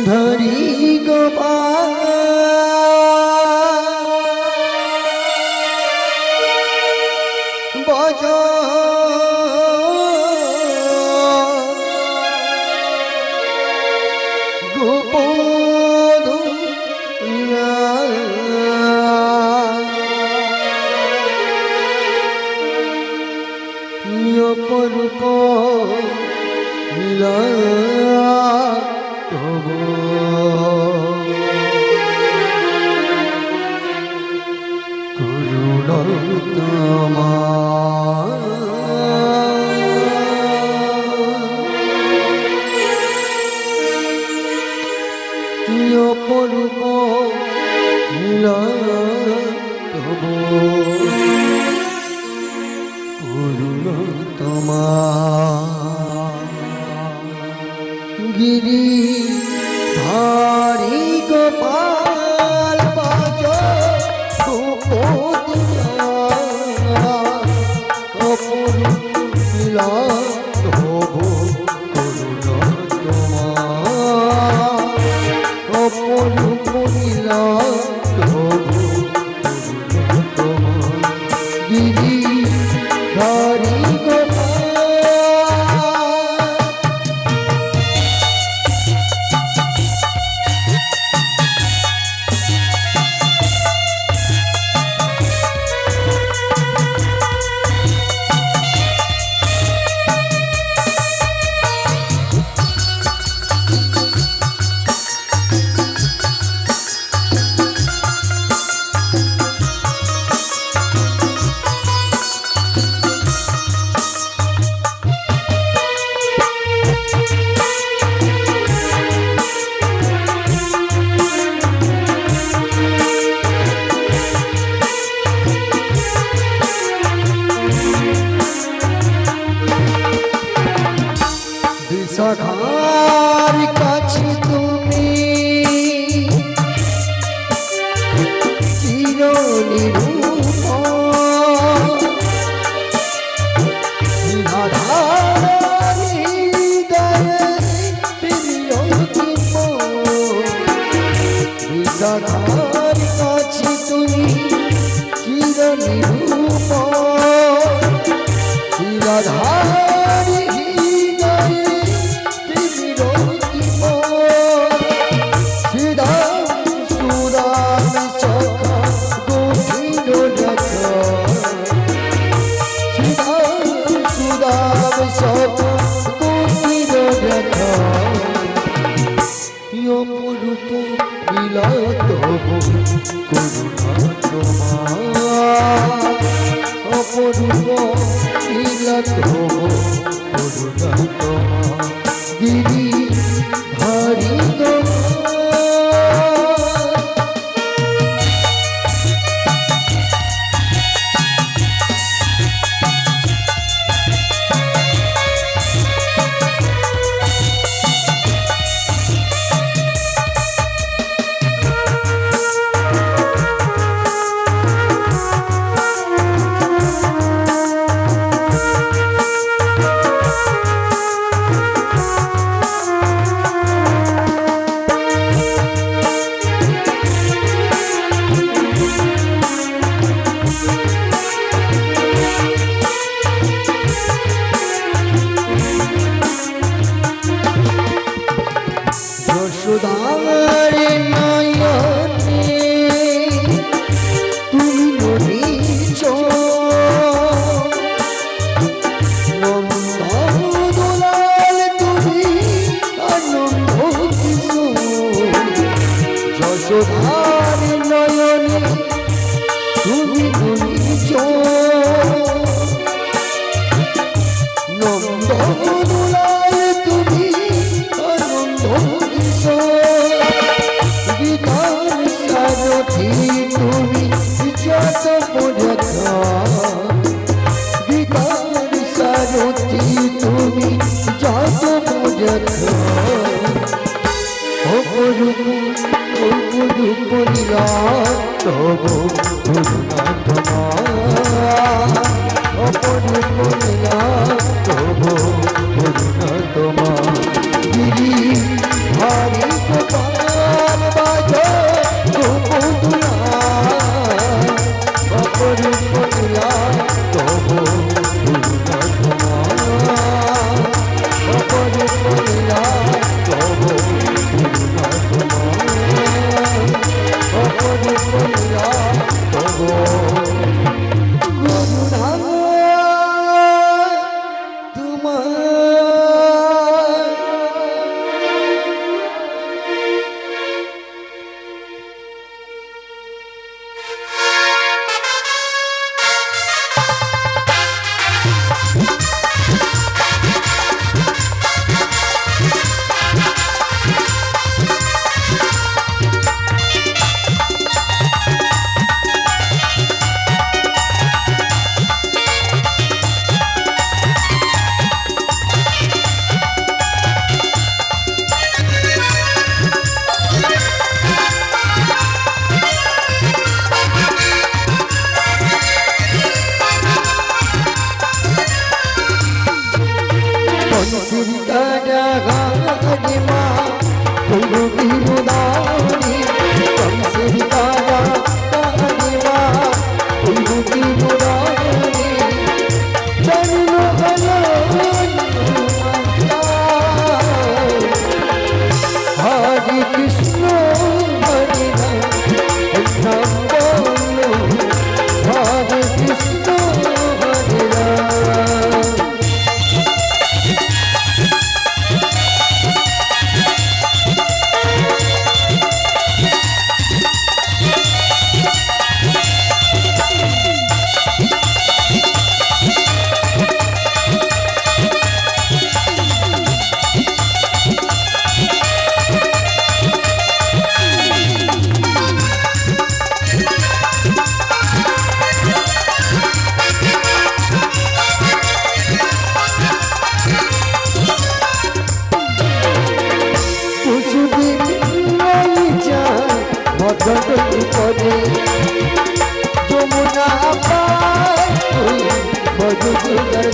ধরি গোপাল বজ গোপধূ অপরূপ লীলা তব করুণাতমা অপরূপ লীলা তব করুণাতমা গিরি ধারি গোপাল বাজ অপরূপ লীলা তব করুণাতমা অপরূপ লীলা তব করুণাতমা গিরি ধারি গোপাল সখার কাছে তুমি চিরনিরূপ সখার কাছে তুমি চিরনিরূপ চিরধারি অপরূপ লীলা তব করুণাতমা অপরূপ লীলা তব করুণাতমা গিরি ধারি যশোদার নয়নে তুমি নদীচ নন্দদোলাল তুমি আনন্দ কিশোর যশোদার নয়নে তুমি নদীচ নন্দদোলাল তুমি আনন্দ গীতার সারথি তুমি যত পড়া গীতার সারথি তুমি যত পড়া অপরূপ অপরূপ লীলা তব করুণাতমা অপরূপ লীলা তব করুণাতমা গিরি ধারি কৃষ্ণ হরে রাম বলো হরে কৃষ্ণ হরে রাম। করে যমুনা পার মধুসূদর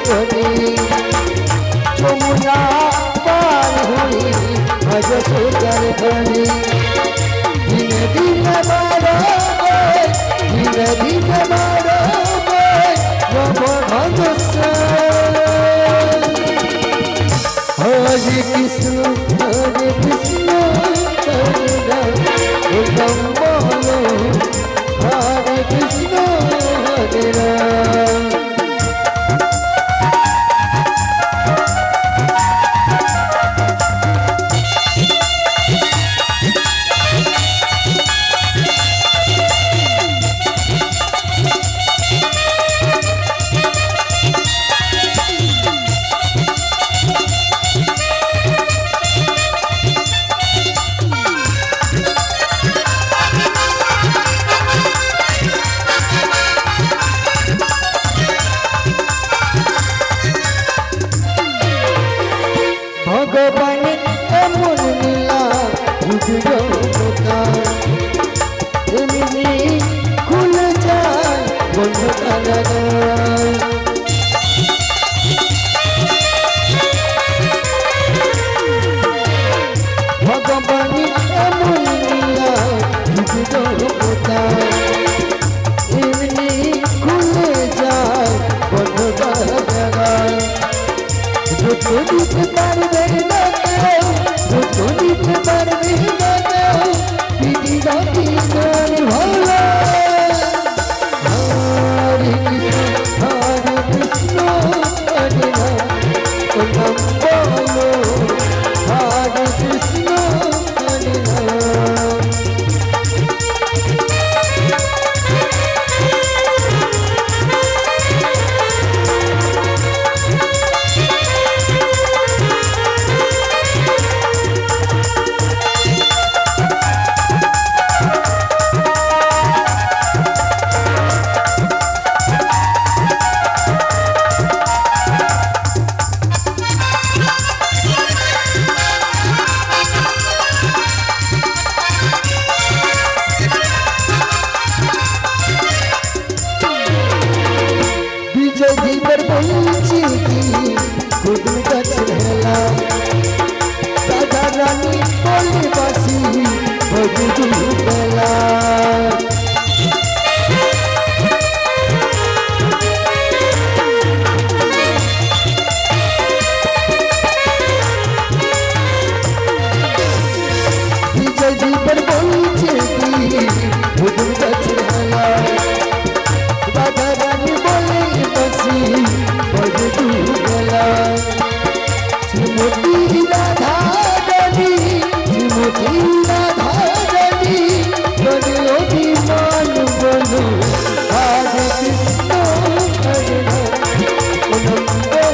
ঘরে যমুনা পার হই মধুসূদর ঘরে দিনে দিনে বারো দিনে দিনে বারো হরে কৃষ্ণ হরে কৃষ্ণ হরে রাম বলো হরে কৃষ্ণ হরে রাম। ভগবান এমন লীলা এমনি খুলে যায় বন্ধ কারাগার। ভগবান এমন লীলা এমনি খুলে যায় বন্ধ কারাগার। দুটো দিতে পারবে না কেউ দুটো দিতে পারবে না কেউ দিদি দাদি গান ভালো হরে কৃষ্ণ হরে রাম বলো হরে কৃষ্ণ হরে রাম। জীবন বলছি কি গুদুর কাছে হেলা রাধা রানী বলে বাসি বধু বেলা বিজয় জীবন বলছি কি গুদুর কাছে হেলা রাধা রানী বলে বাসি বধু বেলা শ্রীমতী রাধা রানী শ্রীমতী রাধা রানী বলে অভিমান বলো হরে কৃষ্ণ হরে রাম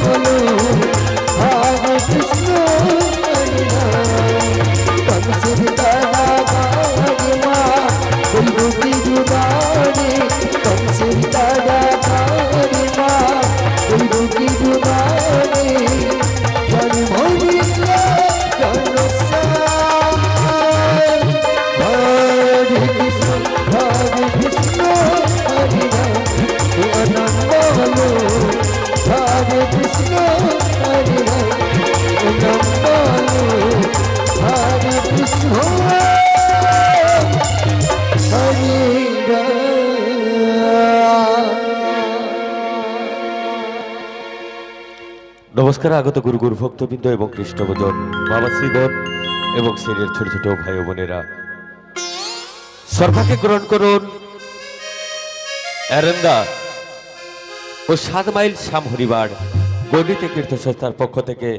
বলো হরে কৃষ্ণ হরে রাম। কংসের দাদা গাড়ি মা বলবো কি জুদারে কংসের দাদা গাড়ি মা বলবো কি জুদারে জন্ম দিল জনসার হরে কৃষ্ণ নমস্কার আগত গুরু গুরু ভক্তবৃন্দ এবং কৃষ্ণভজন বাবা শ্রীধর এবং শ্রেণীর ছোট ছোট ভাই ও বোনেরা, সর্বাকে গ্রহণ করুন এরেন্দা ও 7 মাইল শ্যাম হরিবার গণিত তীর্থ সংস্থার পক্ষ থেকে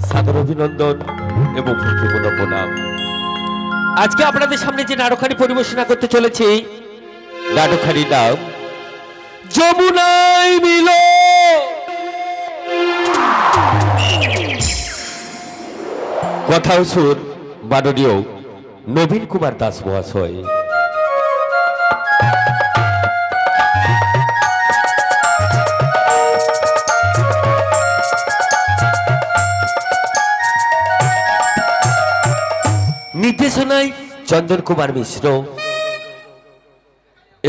সাদর অভিনন্দন এবং ভক্তিপূর্ণ প্রণাম। আজকে আপনাদের সামনে যে নাটকখানি পরিবেশনা করতে চলেছি, নাটকখানির নাম যমুনায় মিল। কথা ও সুর মাননীয় নবীন কুমার দাস মহাশয়। নির্দেশনায় চন্দন কুমার মিশ্র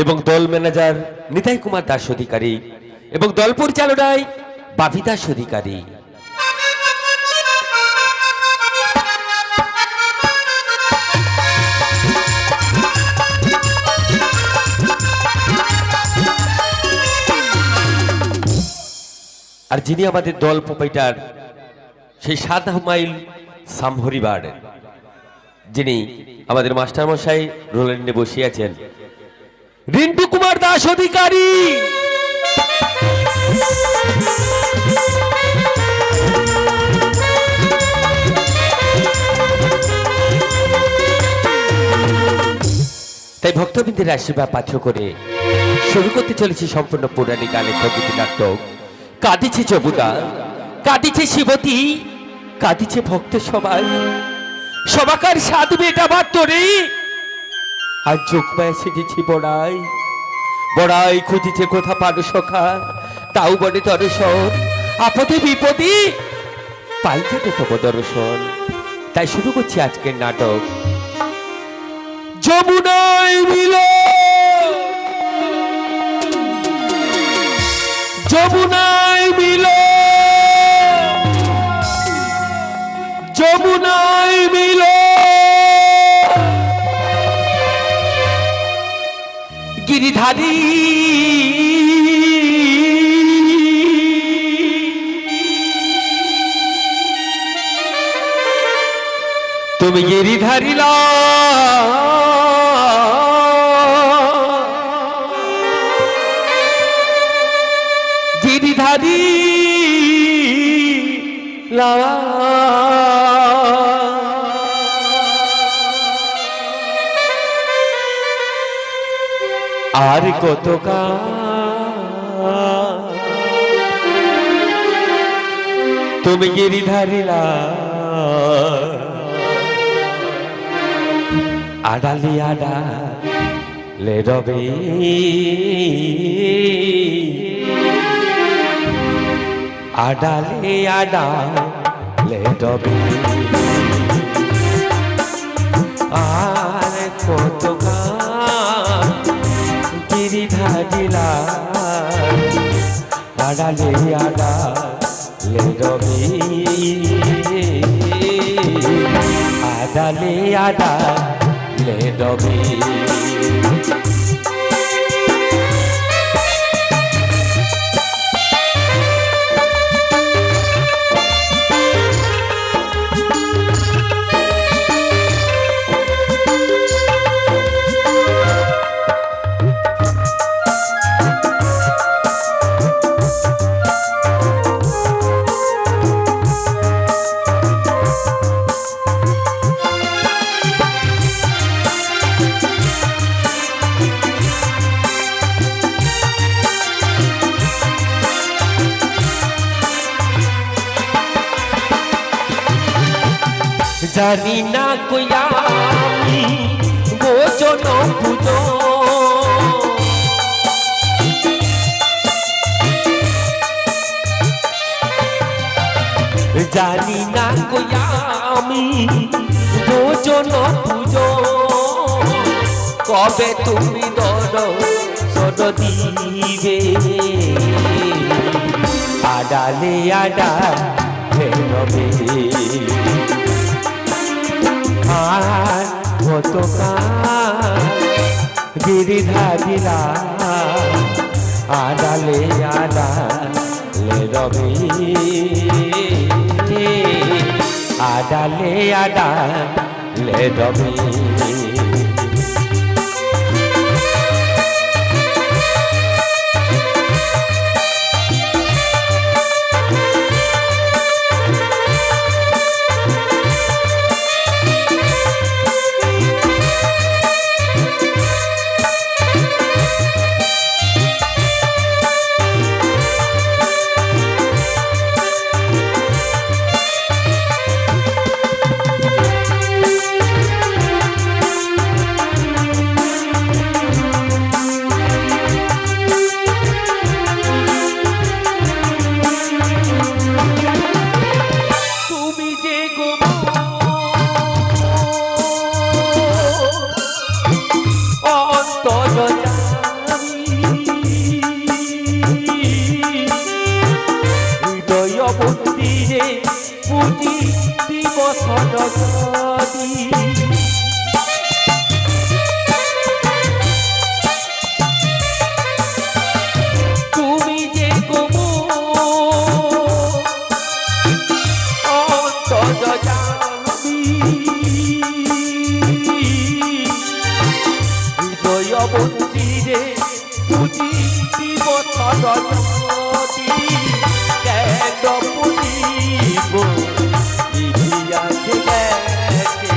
এবং দল ম্যানেজার নিতাই কুমার দাস অধিকারী এবং দল পরিচালনায় বাপি দাস অধিকারী। আর যিনি আমাদের দল প্রোপাইটার সেই 7 মাইল শ্যাম হরিবার, যিনি আমাদের মাস্টার মশাই রোলেন নিয়ে বসে আছেন, রিন্টু কুমার দাস অধিকারী। তাই ভক্তবৃন্দের আশীর্বাদ পাত্র করে শুরু করতে চলেছি সম্পূর্ণ পৌরাণিক গানের প্রকৃতি নাটক কাঁদিছে যমুনা, কাঁদিছে শিবতী, কাঁদিছে ভক্ত সবাই, সবাকার সাধু মেটাবার তোরে আর যোগ পায় সেজেছি বড়াই, বড়াই খুঁজিছে কোথা পারো সখা, তাও বলে দর্শন, আপদে বিপদে পাইতে তব দর্শন। তাই শুরু করছি আজকের নাটক যমুনায় মিল। যমুনায় মিল, যমুনায় মিল, গিরিধারী তুমি গিরিধারিলা গিরিধারী লা আর কত তুমি গিরিধারিলা আডালি আডালে রবে আডালে আডালে রবে আর কত গিরিধারিলা আডালে আডালে রবে আডালে আডালে রবে। জানি না কইয়া আমি ভোজন পুজো, জানি না কইয়া আমি ভোজন পুজো, কবে তুমি দর্শন দিবে আডালে আডালে রবে আর কত গিরিধারিলা আডালে আডালে রবি আডালে আডালে রবি মন্দিরে পুজি দিব সরস্বতী কেন পুজিব ইতিহাসে গেছে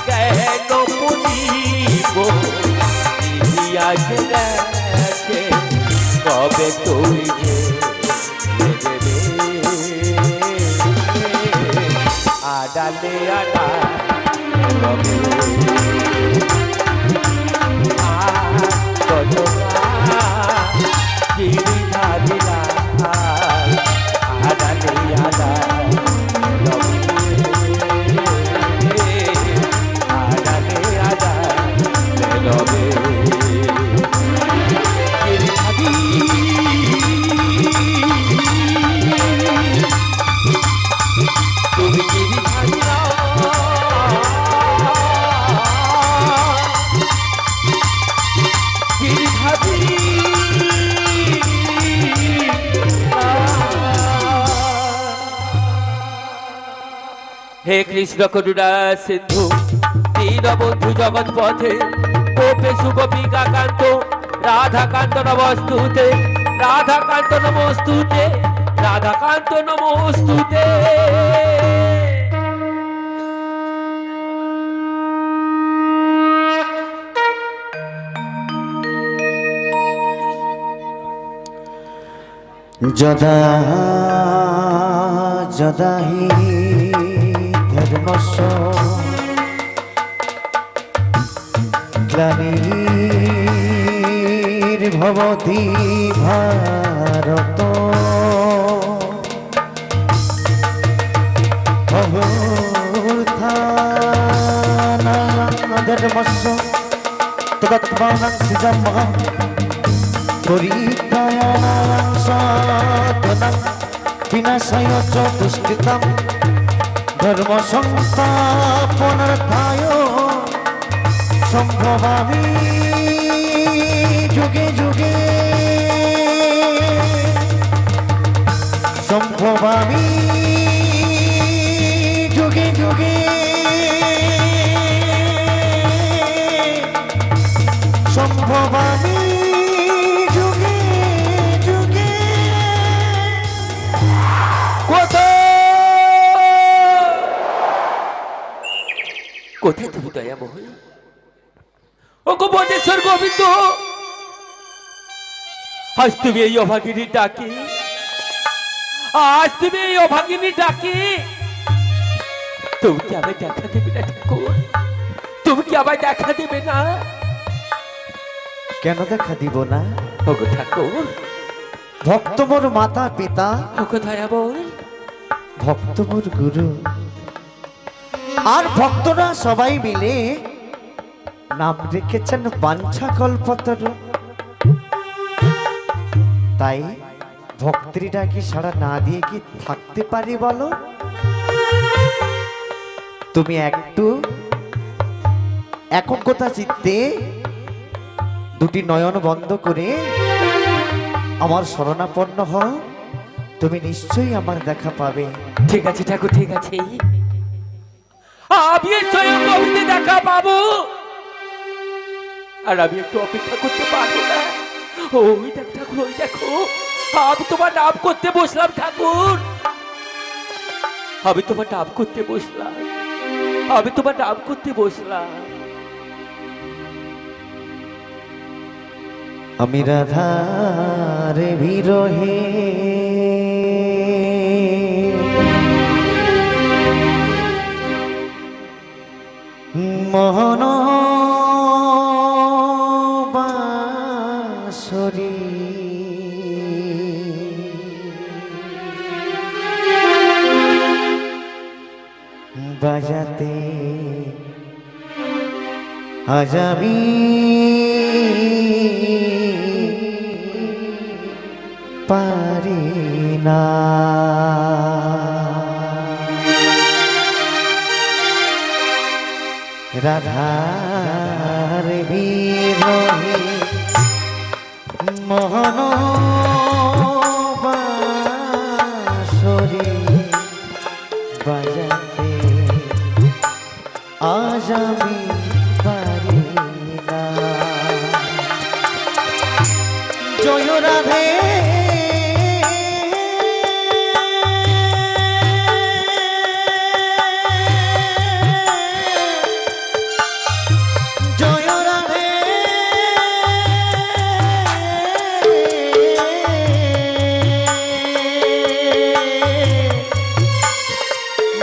কেন পুজিব ইতিহাসে গেছে কবে তুই যে দেবে আডালে আডা কবে হে কৃষ্ণ করুণা সিন্ধু দীনবন্ধু জগৎ পথে গোপে সুগোপিকা কান্ত রাধাকান্ত নমস্তুতে রাধাকান্ত নমস্তুতে রাধাকান্ত নমস্তুতে যদা যদা হি ধর্মস্য গ্লানির্ভবতি ভারত অবুত্থানধর্মস্য তদাত্মানং সৃজমঃ পরিত্রাণাং সাধনাং বিনাশায় চ দুষ্কৃতং ধর্ম সংস্থাপনার্থায় সম্ভবামি যুগে যুগে সম্ভবামি যুগে যুগে সম্ভবামি যুগে যুগে কোথায় তুমি দয়ামোহন ও গোপনেশ্বর গোবিন্দ আজ তুমি এই অভাগিনী ডাকি আজ তুমি এই অভাগিনী ডাকি তুমি কি আমায় দেখা দেবে না ঠাকুর তুমি কি আমায় দেখা দেবে না কেন দেখা দিব না ওগো ঠাকুর ভক্ত মোর মাতা পিতা ওগো দয়াময় ভক্ত মোর গুরু আর ভক্তরা সবাই মিলে নাম রেখেছেন বাঞ্ছা কল্পতরু তাই ভক্তরা কি সাড়া না দিয়ে কি থাকতে পারি বলো তুমি একটু একগ্রতা চিত্তে দুটি নয়ন বন্ধ করে আমার শরণাপন্ন হও তুমি নিশ্চয়ই আমার দেখা পাবে। ঠিক আছে ঠাকুর, ঠিক আছে, আমি স্বয়ং কবিতে দেখা পাবো। আর আমি একটু অপেক্ষা করতে পারবো না। ওই দেখো ঠাকুর, ওই দেখো, আমি তোমার নাম করতে বসলাম ঠাকুর, আমি তোমার নাম করতে বসলাম, আমি তোমার নাম করতে বসলাম। আমি রাধার বিরহে মোহন বাঁশরী বাজাতে আজ আমি পারি না। রাধার বিরহে মোহন বাঁশরী বাজাতে আজ আমি পারি না। জয় রাধে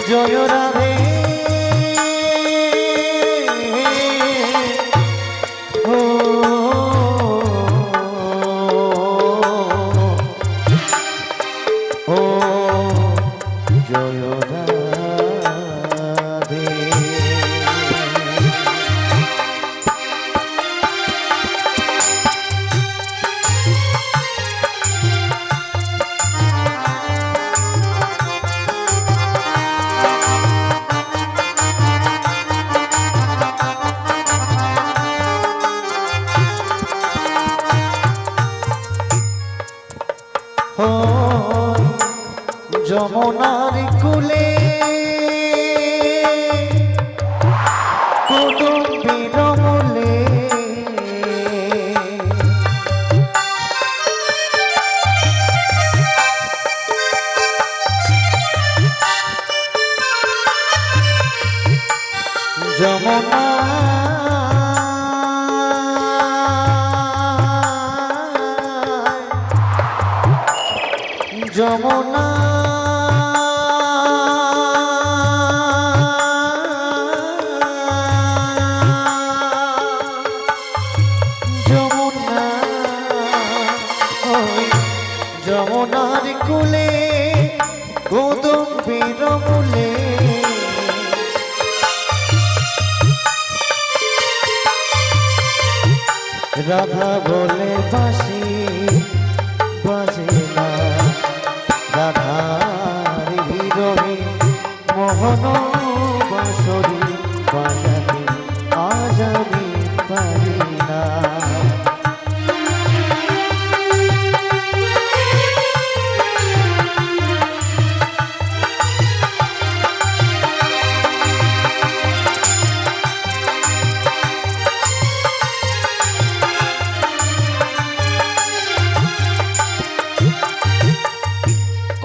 জয় রাধে ও ও জয় রাধে। যমুনার কুলে কদম বিরমলে যমুনা যমুনা যমুনা ওই যমুনার কুলে কদম বিরমলে রাধা বলে বাঁশি বাজে না। রাধার বিরহে মোহন বাঁশরী বাজাতে আজ আমি পারি না।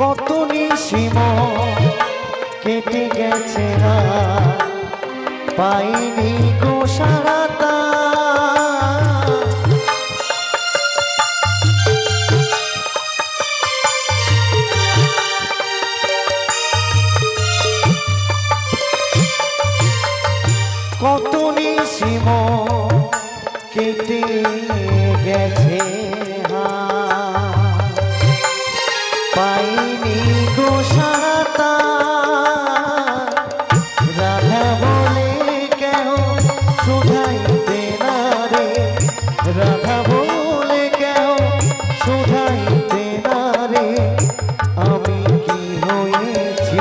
কত নিশিম কেটে গেছে না পাইনি গো সারাতা। কত নিশিম কেটে গেছে পাইনি গো সারাতা। রাধা বলে কেন শুধাইতে না রে, রাধা বলে কেন শুধাইতে না রে, আমি কি হয়েছি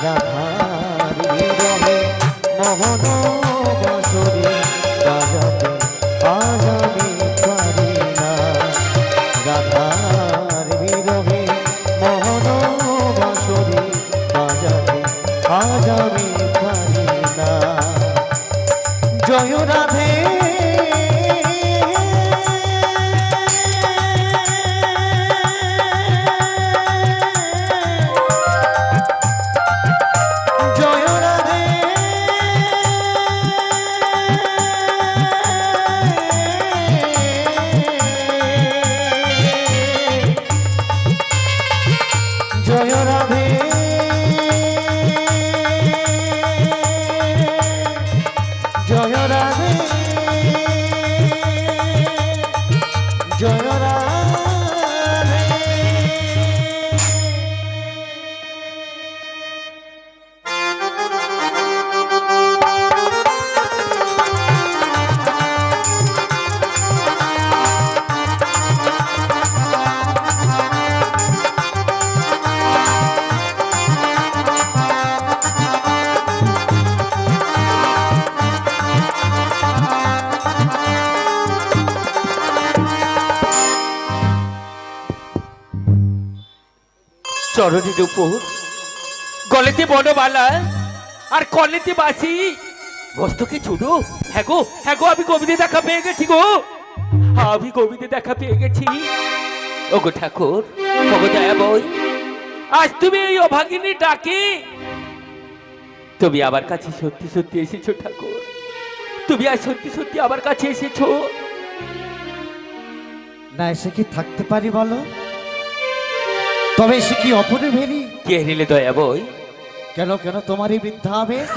রাধার বিরহে মোহন বাঁশরী বাজাতে আজ আমি পারি না। রাধা চরণের উপর গলেতে বনমালা আর কলেতে বাসি মস্তকে চুড়ো। হ্যাঁ গো আমি কবিতে দেখা পেয়ে গেছি গো, আমি কবিতে দেখা পেয়ে গেছি। ওগো ঠাকুর, ওগো দয়াময়, আজ তুমি এই অভাগিনী ডাকে তুমি আমার কাছে সত্যি সত্যি এসেছো ঠাকুর, তুমি আজ সত্যি সত্যি আমার কাছে এসেছো। না এসে কি থাকতে পারি বলো? তবে এসে কি অপরে ভেরি? কে নিলে দয়াময়? কেন কেন তোমার এই বৃদ্ধাবেশ?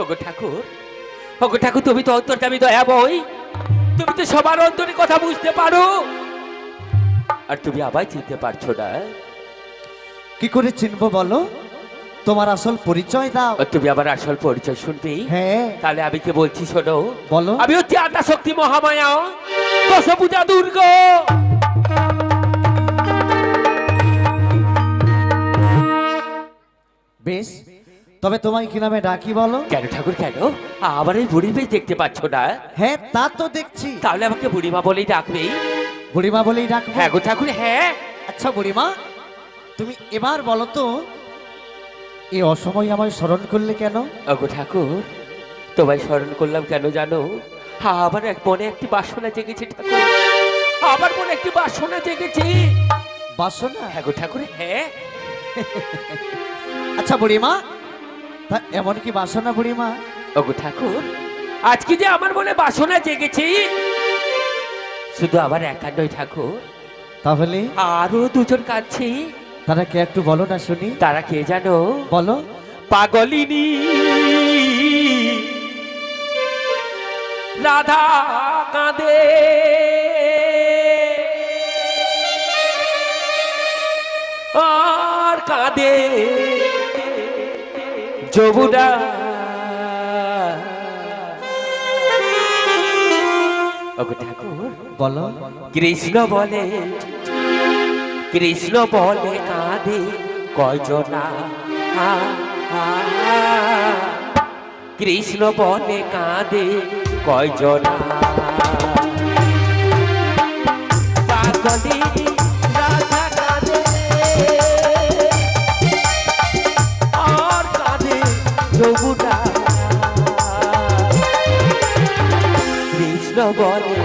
ওগো ঠাকুর, ওগো ঠাকুর, তুমি তো অন্তর্যামী দয়াময়, তুমি তো সবার অন্তরে কথা বুঝতে পারো, আর তুমি আবার চিনতে পারছো না। কি করে চিনবো বলো? তোমার আসল পরিচয় দাও। আর তুমি আমার আসল পরিচয় শুনবি? হ্যাঁ। তাহলে আমি কে বলছি শোনো। বলো। আমি হচ্ছি আদ্যা শক্তি মহামায়া, দশ পূজা দুর্গ। বেশ, তবে তোমায় কি নামে ডাকি বলো? কেন ঠাকুর কেন? আবার এই বুড়ি বেশ দেখতে পাচ্ছ না? হ্যাঁ তা তো দেখছি। তাহলে আমাকে বুড়িমা বলেই ডাকবে? বুড়িমা বলেই ডাকবো? হ্যাঁ গো ঠাকুর, হ্যাঁ। আচ্ছা বুড়িমা, তুমি এবার বলো তো এই অসময় আমায় স্মরণ করলে কেন? ওগো ঠাকুর, তোমায় স্মরণ করলাম কেন জানো? আমার এক মনে একটি বাসনা জেগেছে ঠাকুর, আমার মনে একটি বাসনা জেগেছে। বাসনা? হ্যাঁ গো ঠাকুর, হ্যাঁ। আচ্ছা বুড়িমা, তা এমন কি বাসনা বুড়িমা? ওগো ঠাকুর, আজকে যে আমার মনে বাসনা জেগেছে, শুধু আমার একা নয় ঠাকুর, তাহলে আরো দুজন কাঁদছে। তারা কে একটু বলো না শুনি। তারা কে জানো? বলো। পাগলিনী রাধা কাঁদে, আর কাঁদে যমুনা। ওগো ঠাকুর, বলো। কৃষ্ণ বলে, কৃষ্ণ বলে কাঁদে কয়জনা, কৃষ্ণ বলে কাঁদে কয়জনা। পাগলি রাধা কাঁদে, আর কাঁদে যমুনা। কৃষ্ণ বলে,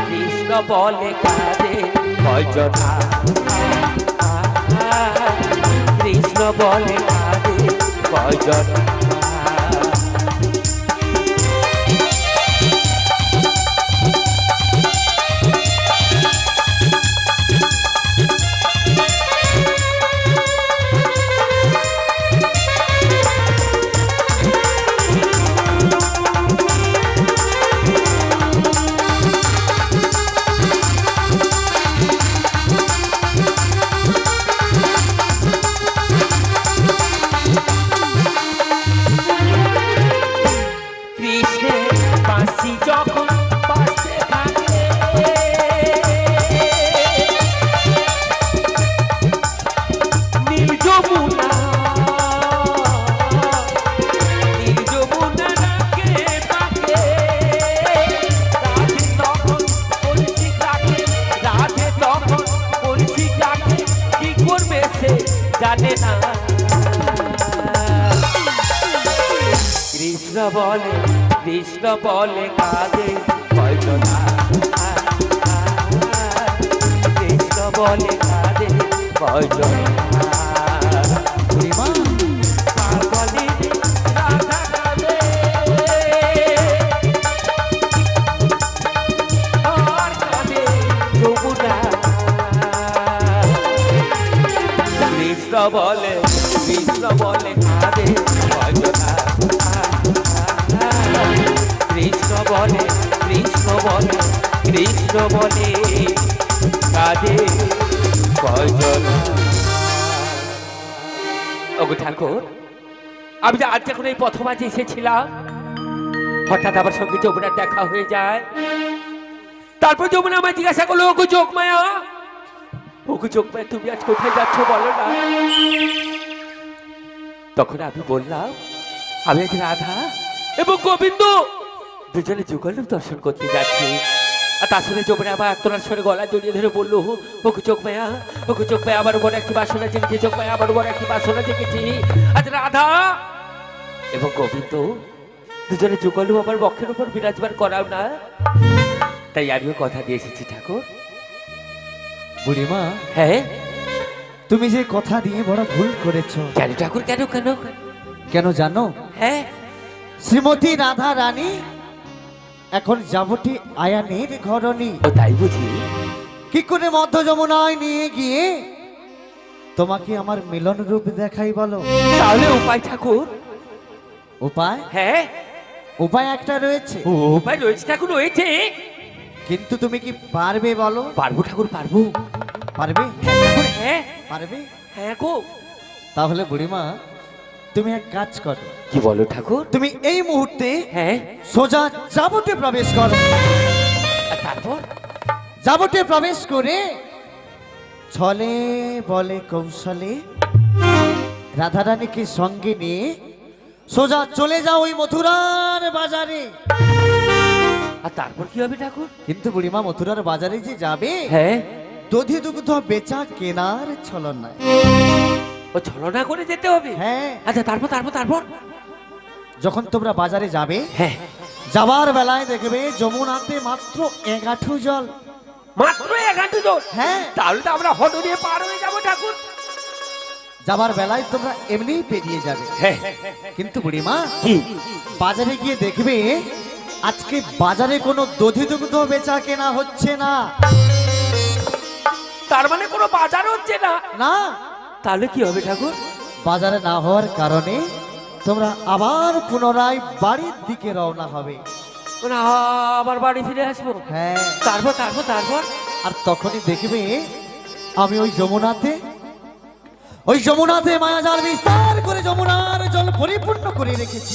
কৃষ্ণ বলে কাঁদে কয়জনা, কৃষ্ণ বলে কাঁদে কয়জনা। জানে না। কৃষ্ণ বলে, কৃষ্ণ বলে কাঁদে কয়জনা, কৃষ্ণ বলে কাঁদে কয়জনা। পাগলি রাধা কাঁদে, আর কাঁদে যমুনা। কৃষ্ণ বলে, কৃষ্ণ বলে কাঁদে কয়জনা, কৃষ্ণ বলে, কৃষ্ণ বলে, কৃষ্ণ বলে কাঁদে কয়জনা। ওগো ঠাকুর, আমি যে আজ যখন এই প্রথম আজ এসেছিলাম, হঠাৎ আমার সঙ্গে যমুনার দেখা হয়ে যায়। তারপর যমুনা আমায় জিজ্ঞাসা করলো, ওগো যোগমায়া, ওগো যোগমায়া, তুমি আজ কোথায় যাচ্ছ বলো না। তখন আমি বললাম, আমি আজ রাধা এবং গোবিন্দ দুজনে যুগল দর্শন করতে যাচ্ছি। আর তার সঙ্গে যমুনা আবার তোলার সঙ্গে গলা জড়িয়ে ধরে বললো, ওকে চোখ ভাইয়া, ওকে চোখ ভাইয়া, আমার উপর একটি বাসনা জেগেছি, চোখ ভাইয়া, আমার উপর একটি বাসনা জেগেছি। আজ রাধা এবং গোবিন্দ দুজনে যুগলু আমার বক্ষের উপর বিরাজমান করাও না। তাই আমিও কথা দিয়ে এসেছি ঠাকুর। বুড়িমা, হ্যাঁ, তুমি যে কথা দিয়ে বড় ভুল করেছো। কেন ঠাকুর, কেন কেন? কেন জানো? হ্যাঁ, শ্রীমতী রাধা রানী এখন যাবটি আয়ানের ঘরণী। ও তাই বুঝি? কি করে মধ্য যমুনায় নিয়ে গিয়ে তোমাকে আমার মিলন রূপ দেখাই বলো? তাহলে উপায় ঠাকুর? উপায়? হ্যাঁ, উপায় একটা রয়েছে। উপায় রয়েছে ঠাকুর, রয়েছে। কিন্তু তুমি কি পারবে বলো? পারবো ঠাকুর, পারবো। পারবে? হ্যাঁ ঠাকুর, হ্যাঁ পারবে? হ্যাঁ গো। তাহলে বুড়িমা, তুমি এক কাজ করো। কি বলো ঠাকুর? তুমি এই মুহূর্তে হ্যাঁ, সোজা যাবটে প্রবেশ করো। আর তারপর? যাবটে প্রবেশ করে ছলে বলে কৌশলে রাধারানীকে সঙ্গে নিয়ে সোজা চলে যাও ওই মথুরার বাজারে। আর তারপর কি হবে ঠাকুর? কিন্তু বুড়িমা, মথুরার বাজারে যে যাবে, হ্যাঁ, দধি দুগ্ধ বেচা কেনার ছলনায়। ও ছলনা করে যেতে হবে? হ্যাঁ। আচ্ছা তারপর তারপর তারপর? যখন তোমরা বাজারে যাবে, হ্যাঁ, যাবার বেলায় দেখবে যমুনাতে মাত্র 1 হাঁটু জল। মাত্র 1 হাঁটু জল? হ্যাঁ। তাহলে তো আমরা হট দিয়ে পার হয়ে যাবো ঠাকুর। যাবার বেলায় তোমরা এমনিই পেরিয়ে যাবে। হ্যাঁ, কিন্তু বুড়িমা, কি? বাজারে গিয়ে দেখবে আজকে বাজারে কোনো দধি দুগ্ধ বেচা কেনা হচ্ছে না। তার মানে কোনো বাজার হচ্ছে না? না। তাহলে কি হবে ঠাকুর? বাজারে না হওয়ার কারণে তোমরা আবার পুনরায় বাড়ির দিকে রওনা হবে। মানে আবার বাড়ি ফিরে আসবো? হ্যাঁ। তারপর তারপর তারপর? আর তখনই দেখবে আমি ওই যমুনাতে মায়াজাল বিস্তার করে যমুনার জল পরিপূর্ণ করে রেখেছি।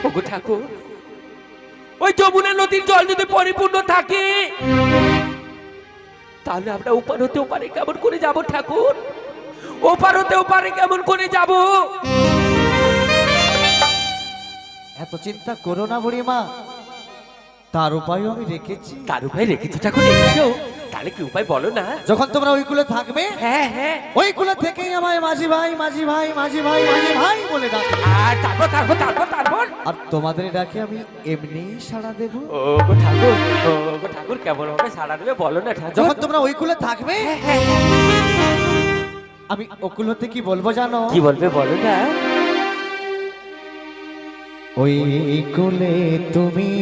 ওগো ঠাকুর, ওই যমুনা নদীর জল যদি পরিপূর্ণ থাকে, তাহলে আমরা ওপার হতে ওপারে কেমন করে যাব ঠাকুর? ওপার হতে ওপারে কেমন করে যাব? এত চিন্তা করো না বুড়িমা, তার উপায় আমি রেখেছি। তার উপায় রেখেছো ঠাকুর, রেখেছো? তাহলে কি উপায় বলো না। যখন তোমরা ওই কুলে থাকবে, হ্যাঁ হ্যাঁ, ওই কুলে থেকেই আমায় মাঝি ভাই মাঝি ভাই মাঝি ভাই মাঝি ভাই বলে ডাকবে। আর তারপর তারপর তারপর তারপর? আর তোমাদের ডাকে আমি এমনি সাড়া দেব। ওগো ঠাকুর, ওগো ঠাকুর, কেমন হবে সাড়া দেবে বলো না ঠাকুর। যখন তোমরা ওই কুলে থাকবে, হ্যাঁ, হ্যাঁ, আমি ওকুল হতে কি বলবো জানো? কি বলবে বলো না। ওই কুলে তুমি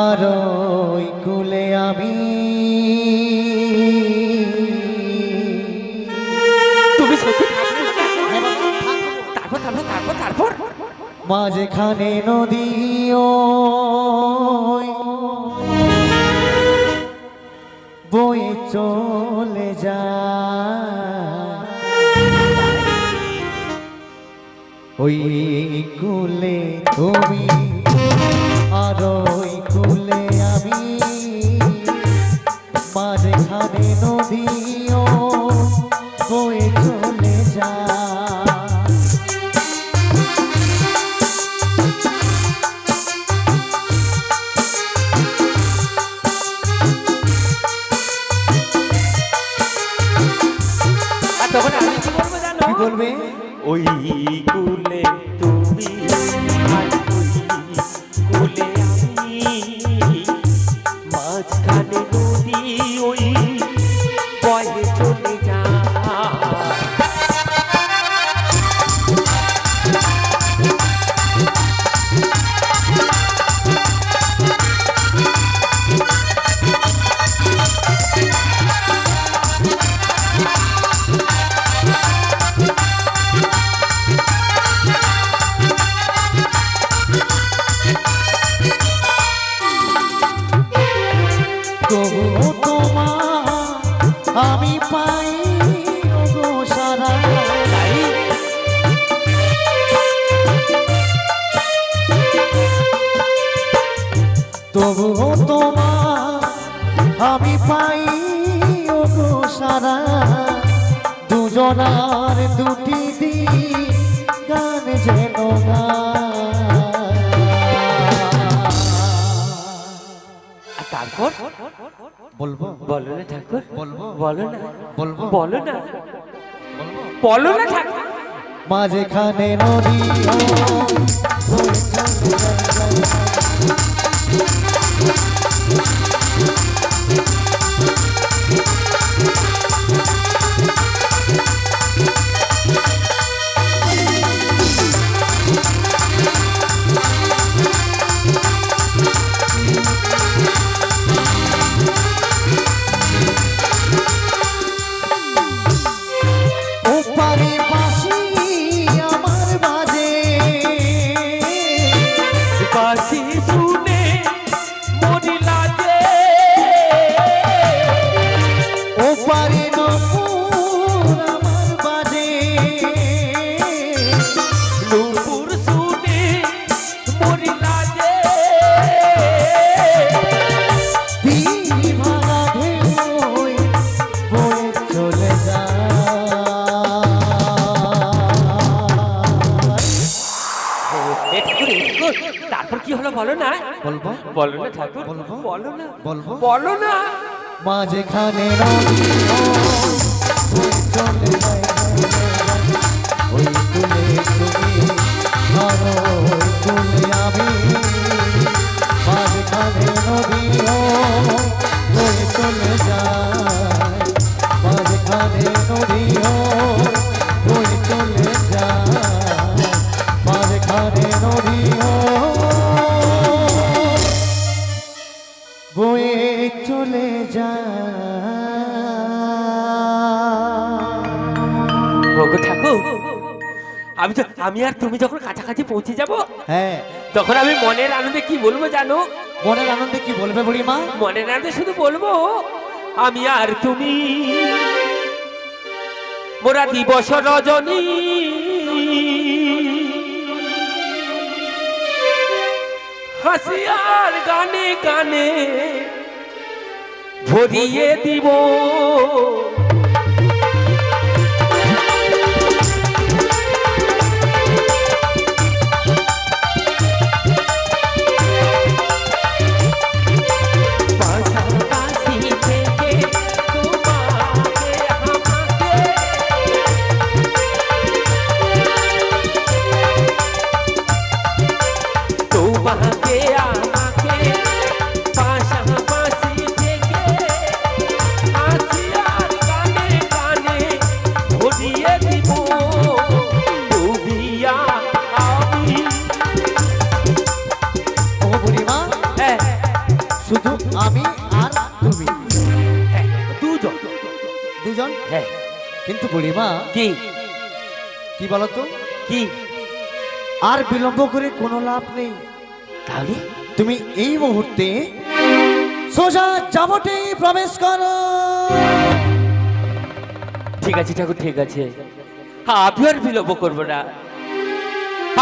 আর ওই কুলে আমি, তুমি সত্যি থাকবে? তারপর তারপর তারপর তারপর? মাঝখানে নদী ওই বয়ে চলে যায়, ওই কুলে তুমি আর ওই কুলে আমি, মাঝখানে নদী বয়ে চলে যায়। আর তখন আমি কি বলবো জানো? কি বলবে? ওই কুলে তুমি আর ওই কুলে আমি, মাঝখানে নদী ওই বয়ে চলে যায়। তবু তোমার আমি পাই ওগো সারা, তবু তোমার আমি পাই ওগো সারা, দুজনার দুটি দিক গান যেন আর তারপর বলবো বলো না ঠাকুর, বলবো বলো না, বলবো বলো না, বলবো বলো না ঠাকুর। মাঝখানে নদী ওপারে বাঁশি আমার বাজে বাঁশি শুনে মরি লাজে, ওপারে নপুর আমার বাজে নুপুর শুনে মরি লাজে, দিন ভাঙা ঢেউই বয়ে চলে যায় এ ঠাকুর, এ ঠাকুর, তারপর কি হলো বলো না, বলবো বলো না ঠাকুর, বলবো? বলো না, বলবো? বলো না। মাঝখানে নদী বয়ে চলে যায় ওই তুলে তুমি ধরো ওই তুলে আমি মাঝখানে নদী বয়ে চলে যায় মাঝখানে নদী বয়ে চলে যায় মাঝখানে নদী বয়ে চলে যায় ওগো ঠাকুর, আমি আর তুমি যখন কাছাকাছি পৌঁছে যাব, হ্যাঁ তখন আমি মনের আনন্দে কি বলবো জানো? মনের আনন্দে কি বলবে বুড়িমা মনের আনন্দে শুধু বলবো, আমি আর তুমি মোরা দিবস রজনী হাসি আর গানে গানে ভরিয়ে দিব। পাশাপাশি থেকে তোমাকে আমাকে তোমাকে আমাকে পাশাপাশি থেকে হাসি আর গানে গানে ভরিয়ে দিব। তুমি আর আমি, ও বুড়িমা হ্যাঁ শুধু আমি আর তুমি হ্যাঁ, দুজন, দুজন হ্যাঁ। কিন্তু বুড়িমা কি কি বলতো কি আর বিলম্ব করে কোনো লাভ নেই তাহলে? তুমি এই মুহূর্তে সোজা যাবটে প্রবেশ করো ঠিক আছে ঠাকুর, ঠিক আছে, আমিও আর বিলম্ব করবো না,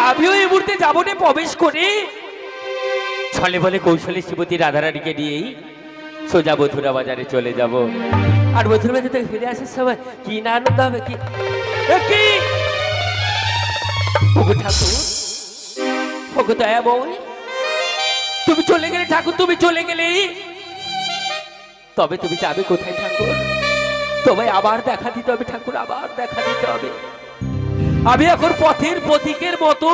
আমিও এই মুহূর্তে যাবনে প্রবেশ করে ছলে বলে কৌশলে শ্রীমতী রাধারানীকে নিয়েই সোজা মথুরা বাজারে চলে যাব। আর মথুরা বাজার থেকে ফিরে আসার সময় কি না আনন্দ হবে, কি এ কি ওগো ঠাকুর, ওগো দয়া বউ, তুমি চলে গেলে ঠাকুর, তুমি চলে গেলে, তবে তুমি যাবে কোথায় ঠাকুর? তোমায় আবার দেখা দিতে হবে ঠাকুর, আবার দেখা দিতে হবে। আমি এখন পথের পথিকের মতো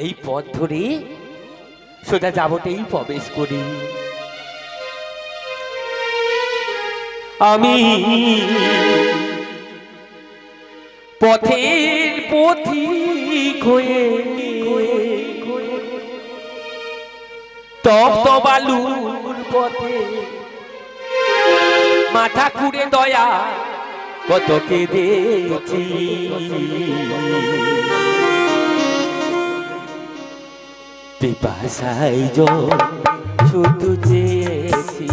এই পথ ধরে সোজা যাবতেই প্রবেশ করি। আমি পথের পথিক হয়ে তপ্ত বালুর পথে মাথা কুড়ে দয়া কত কেঁদেছি। পিপাসায় শুধু চেয়েছি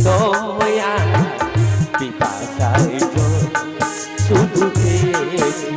দয়া, পিপাসায় শুধু চেয়েছি।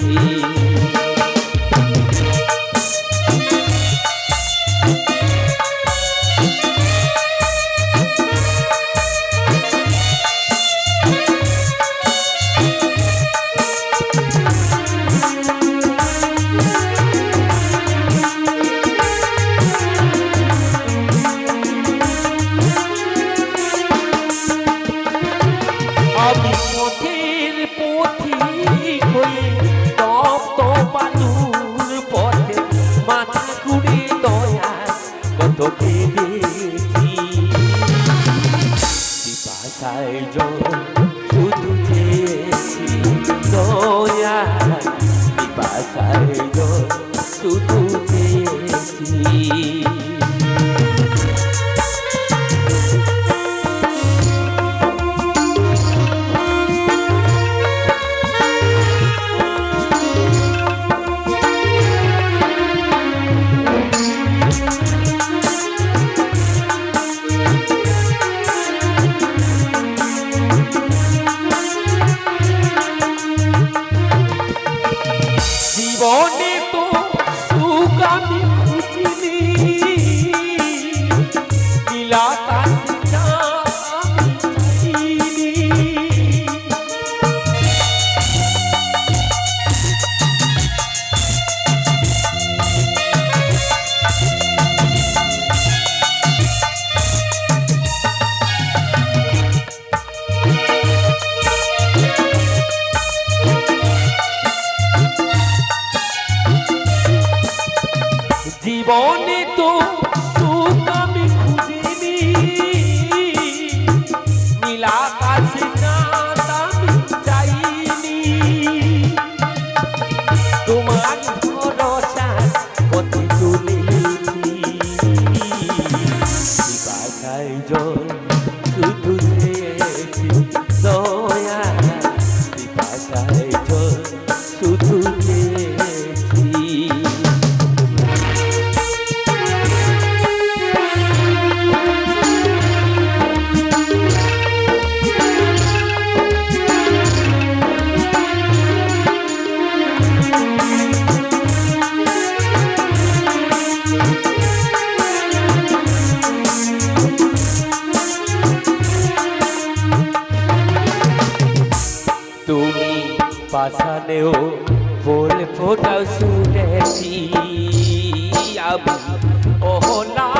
জীবনে তো সুখ আমি খুঁজিনি, নীলাকাশে চাঁদ আমি চাইনি, তোমার ভরসা পথে চলেছি, বাসায় জল শুধু চেয়েছি দয়া, বাসায় জল শুধু চেয়েছি। তুমি পাশানেও ফুল ফোটাও শুনেছি, আমি ওহলা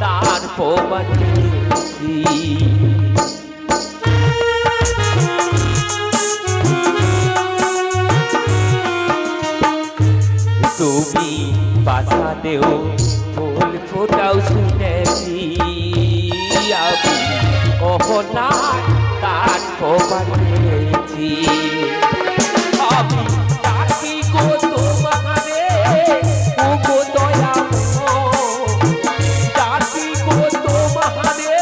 তার প্রমাণ পেয়েছি। তুমি পাশানেও ফুল ফোটাও শুনেছি, আমি ওহলা তার প্রমাণ পেয়েছি। আমি ডাকি গো তোমারে ও গো দয়াময়, ডাকি গো তোমারে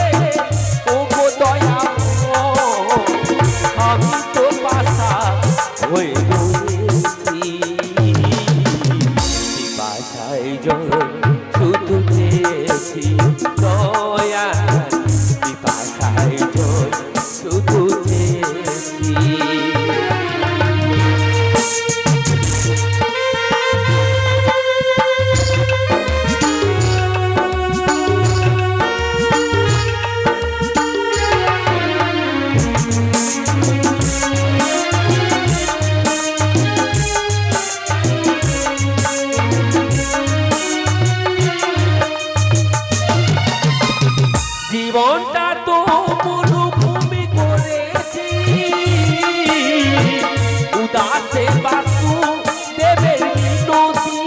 ও গো দয়াময়, আমি তো পাশা হয়ে রয়েছি, পাশায় জল শুধু চেয়েছি দয়া, পাশায় জল শুধু চেয়েছি। জীবনটা তো মরুভূমি করেছি, উদাসে বাসু দেবের মিনতি,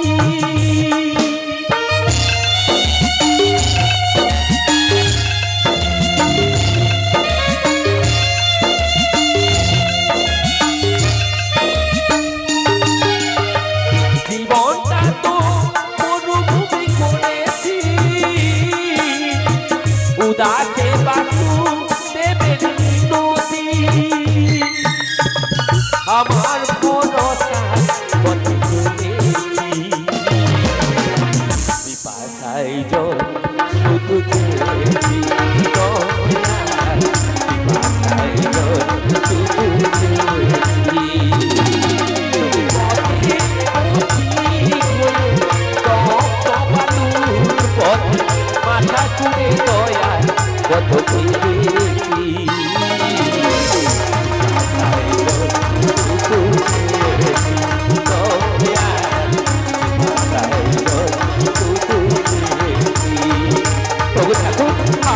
জীবনটা তো মরুভূমি করেছি, উদাসে বাসু দেবের মিনতি, আমার ভরসা পথে চলেছি, বিপাশায় জল শুধু চেয়েছি দয়া, বিপাশায় জল শুধু চেয়েছি। মাথা চুড়ে দয়া কত পেয়েছি,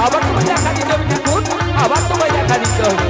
আবার তোমায় দেখা দিতে হবে ঠাকুর, আবার তোমায় দেখা দিতে হবে।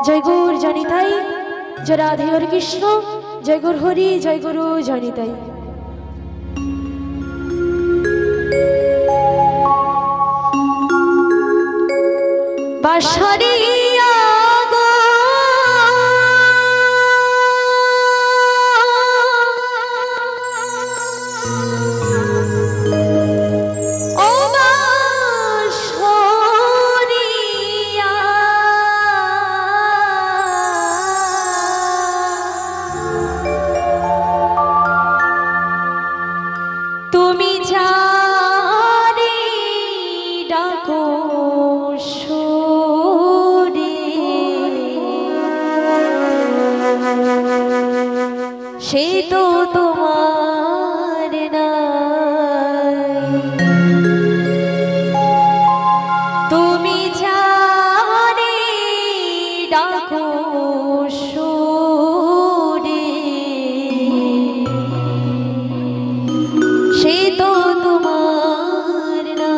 जय गौर जनिताई जय राधे और कृष्ण जय गुरु हरि जय गुरु जनिताई। বাঁশরিয়া গো ও বাঁশরিয়া তুমি যারে ডাকো সুরে সে তো তোমার নাই তুমি যারে ডাকো সুরে সে তো তোমার না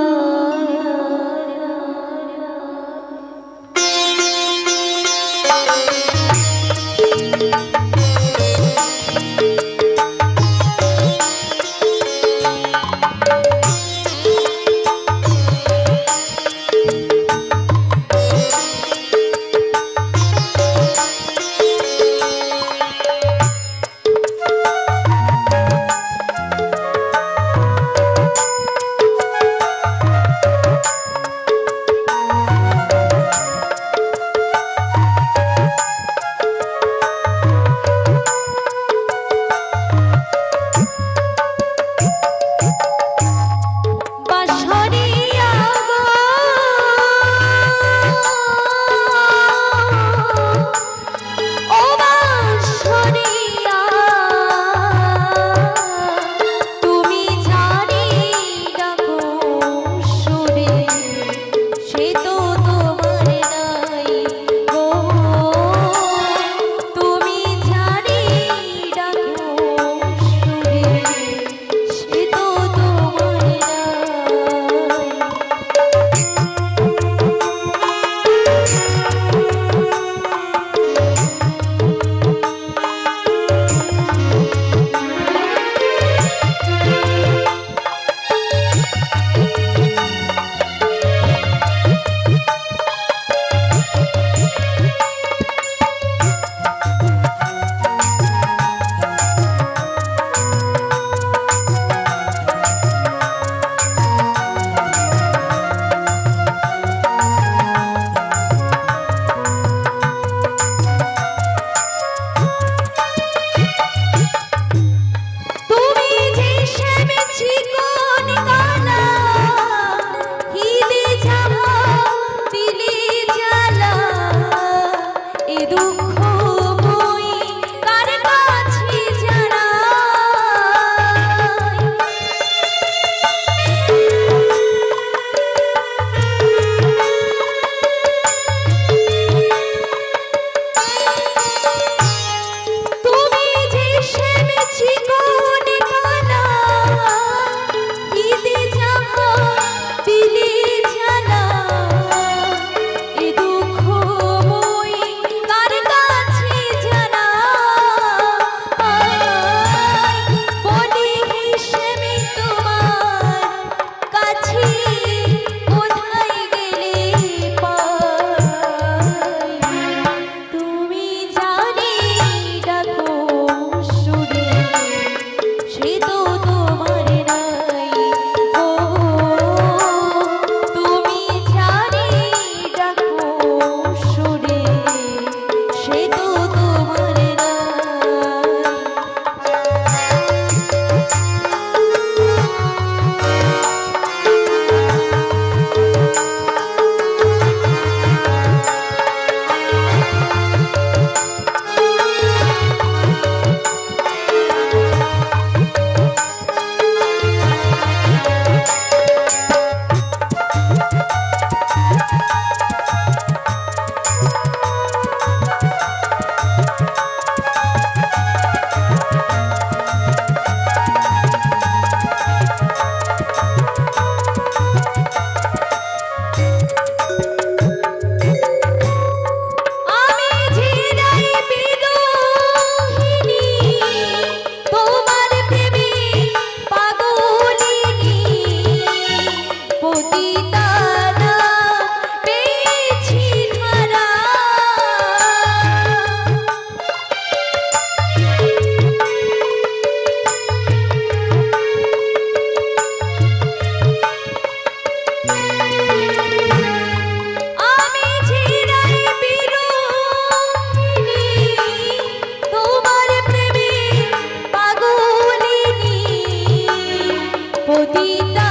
নদীটা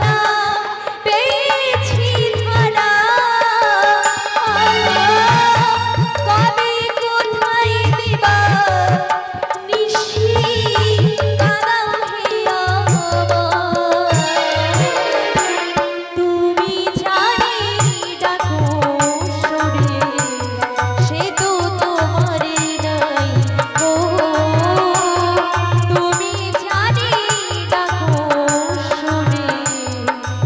না পেয়েছি ধরা, কবে কোথায় দিবা নিশি কাদাও হে আমার। তুমি জানি ডাকো সরে, সে তো তোমার নাই গো। তুমি জানি ডাকো সরে,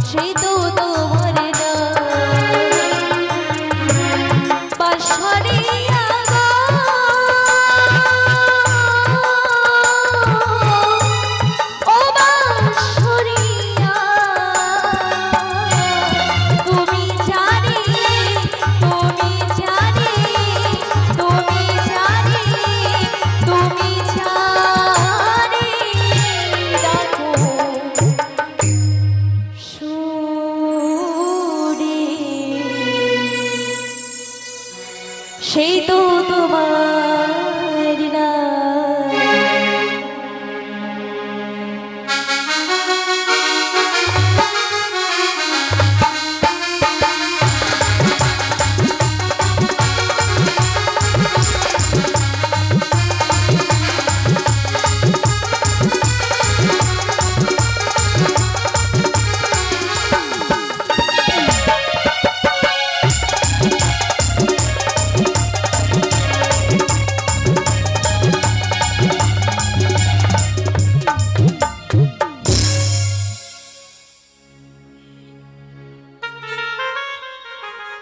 সে তো তোমার নাই। বাঁশরিয়া গো, ও বাঁশরিয়া, তুমি জানি, তুমি জানি, তুমি জানি, তুমি জানি ডাকো সুরে, সেই তো তোমার না।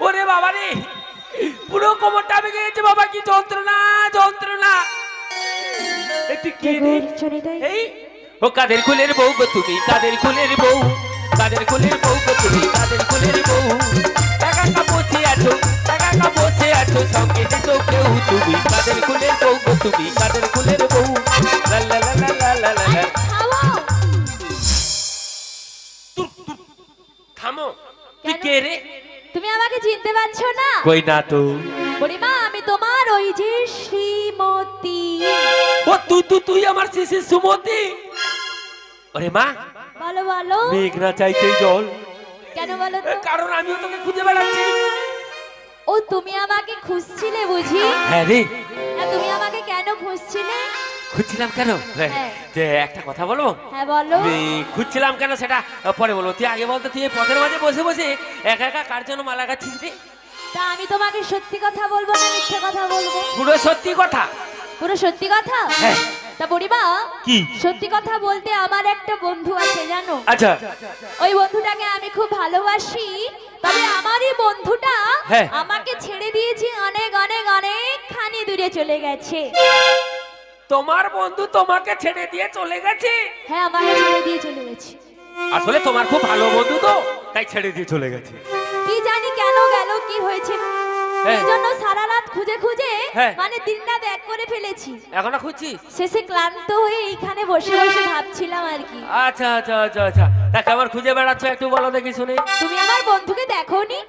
ওরে বাবা রে, পুরো কোমরটা ভেঙে গেছে বাবা, কি যন্ত্রণা যন্ত্রণা। একটু কি রে? জনিতাই, এই ও কাদের কুলের বউ গো তুমি, কাদের কুলের বউ, কাদের কুলের বউ গো তুমি, কাদের কুলের বউ। একা একা বসে আছো, একা একা বসে আছো, সঙ্গে যেত কেউ তুমি, কাদের কুলের বউ গো তুমি, কাদের কুলের বউ। লা লা লা লা লা লা লা। থামো। থামো, তুই কে রে? তুমি আমাকে চিনতে পারছো না? কই না তো। বুড়িমা, আমি তোমার ওই যে শ্রীমতী। ও তুই আমার শিশির সুমতি। ওরে মা, বলো বলো, মেঘ না চাইতেই জল। কেন বলো তো? কারণ আমিও তোকে খুঁজে বেড়াচ্ছি। ও তুমি আমাকে খুঁজছিলে বুঝি? হ্যাঁ রে, তুমি আমাকে কেন খুঁজছিলে? খুঁজছিলাম কেন? হ্যাঁ। যে একটা কথা বলবো? হ্যাঁ বলো। খুঁজছিলাম কেন সেটা পরে বলবো। তুই আগে বলতো, তুই এই পথের মাঝে বসে বসে একা একা কার জন্য মালা গাচ্ছিস রে? তা আমি তোমাকে সত্যি কথা বলবো না মিথ্যে কথা বলবো? পুরো সত্যি কথা। পুরো সত্যি কথা? হ্যাঁ। তা বুড়িমা, কি? সত্যি কথা বলতে আমার একটা বন্ধু আছে জানো? আচ্ছা। ওই বন্ধুটাকে আমি খুব ভালোবাসি, তবে আমারই বন্ধুটা হ্যাঁ। আমাকে ছেড়ে দিয়েছে, অনেক অনেক অনেক খানি দূরে চলে গেছে। তোমার বন্ধু তোমাকে ছেড়ে দিয়ে চলে গেছে? হ্যাঁ, আমাকে ছেড়ে দিয়ে চলে গেছে। আসলে তোমার খুব ভালো বন্ধু তো, তাই ছেড়ে দিয়ে চলে গেছে। কি জানি কেন গেল, কি হয়েছে, হ্যাঁ। এই জন্য সারা রাত খুঁজে খুঁজে হ্যাঁ। মানে দিনরাত এক করে ফেলেছি। এখনো খুঁজছিস? শেষে ক্লান্ত হয়ে এইখানে বসে বসে ভাবছিলাম আর কি। আচ্ছা আচ্ছা আচ্ছা আচ্ছা, তা কেমন খুঁজে বেড়াচ্ছ একটু বলো দেখি শুনি। তুমি আমার বন্ধুকে দেখোনি?